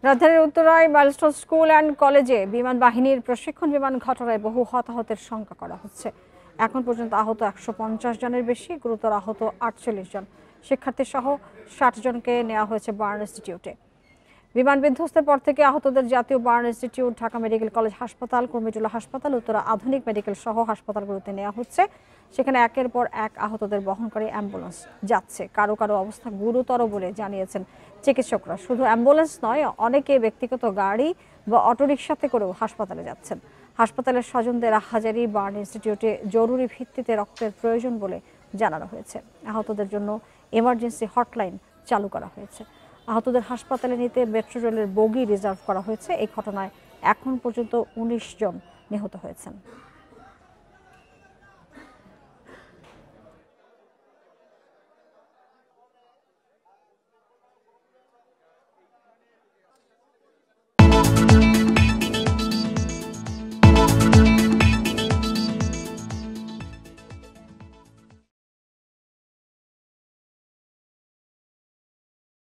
রাজধানীর উত্তরায় milestone school and কলেজে বিমান বাহিনীর প্রশিক্ষণ বিমান ঘটনায় বহু হতাহতের শঙ্কা করা হচ্ছে। এখন পর্যন্ত আহত ১৫০ জনের বেশি, গুরুতর আহত ৪৮ জন। শিক্ষার্থী সহ ৬০ জনকে নেওয়া হয়েছে বার্ন ইনস্টিটিউটে। বিমান বিধ্বস্তের পর থেকে আহতদের জাতীয় burn institute, Dhaka medical college হাসপাতাল, কুর্মিটোলা হাসপাতাল, উত্তরা আধুনিক মেডিকেল সহ হাসপাতালগুলোতে নেওয়া হচ্ছে। সেখানে একের পর এক আহতদের বহনকারী অ্যাম্বুলেন্স যাচ্ছে। কারো কারো অবস্থা গুরুতর বলে জানিয়েছেন চিকিৎসকরা। শুধু অ্যাম্বুলেন্স নয়, অনেকে ব্যক্তিগত গাড়ি বা অটোরিকশাতে করেও হাসপাতালে যাচ্ছেন। হাসপাতালের স্বজনদের হাজারি বার্ন ইনস্টিটিউটে জরুরি ভিত্তিতে রক্তের প্রয়োজন বলে জানানো হয়েছে। আহতদের জন্য এমার্জেন্সি হটলাইন চালু করা হয়েছে। আহতদের হাসপাতালে নিতে মেট্রো রেলের বগি রিজার্ভ করা হয়েছে। এই ঘটনায় এখন পর্যন্ত ১৯ জন নিহত হয়েছেন।